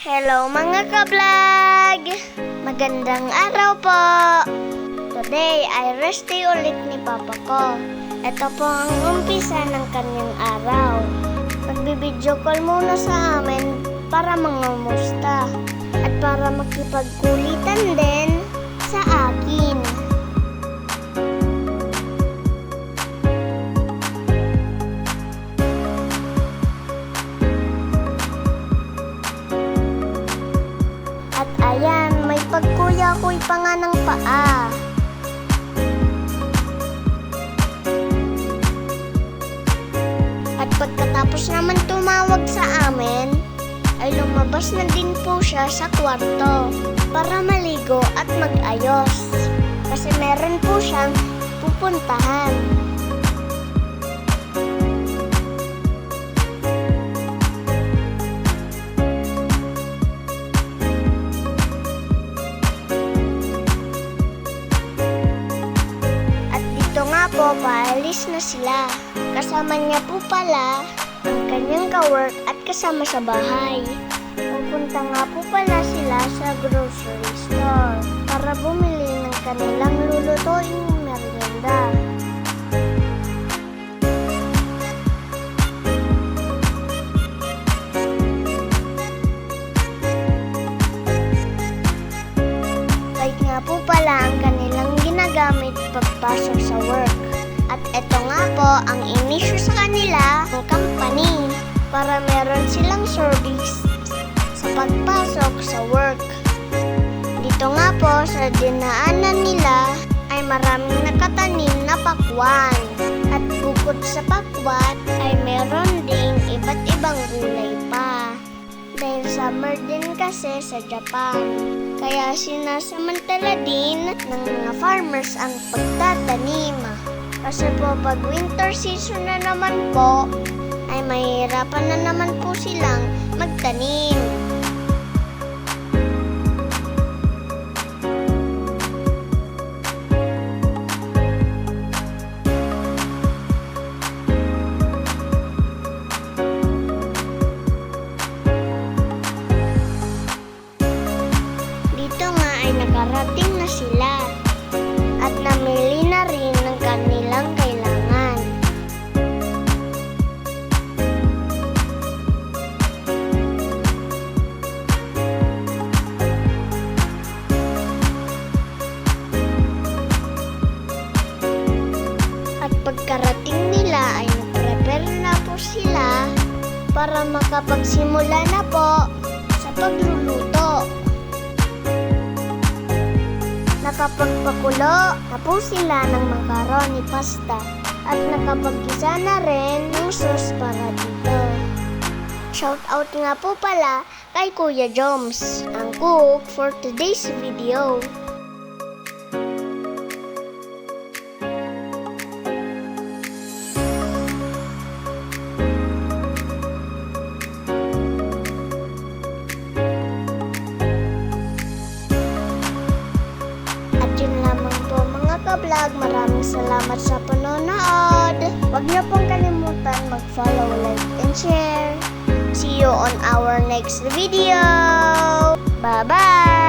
Hello mga ka-vlog! Magandang araw po! Today ay rest day ulit ni Papa ko. Ito po ang umpisa ng kanyang araw. Magbibideo call muna sa amin para mangamusta at para makipagkulitan din sa akin. At ayan, may pagkuya-kuy pa nga ng paa. At pagkatapos naman tumawag sa amin, ay lumabas na din po siya sa kwarto para maligo at mag-ayos. Kasi meron po siyang pupuntahan. Po, paalis na sila. Kasama niya po pala ang kanyang ka-work at kasama sa bahay. Pupunta nga po pala sila sa grocery store para bumili ng kanilang lulutuing merienda. Kahit nga po pala ang kanilang ginagamit pagpasok sa work. At eto nga po ang inisyu sa kanila ng company para meron silang service sa pagpasok sa work. Dito nga po sa dinaanan nila ay maraming nakatanim na pakwan. At bukod sa pakwan ay meron ding iba't ibang gulay pa. Dahil summer din kasi sa Japan. Kaya sinasamantala din ng mga farmers ang pagtatanim. Kasi po pag winter season na naman po, ay mahirapan na naman po silang magtanim. Dito nga ay nakarating na sila at namili na rin ng kanilang kailangan. At pagkarating nila ay nag-prepare na po sila para makapagsimula na po sa pagluluto. Nakapagpakulo na po sila ng macaroni pasta at nakapagkisa na rin ng sauce para dito. Shout out nga po pala kay Kuya Joms, ang cook for today's video. Vlog. Maraming salamat sa panonood. Huwag niyo pong kalimutan mag-follow, like, and share. See you on our next video. Bye-bye!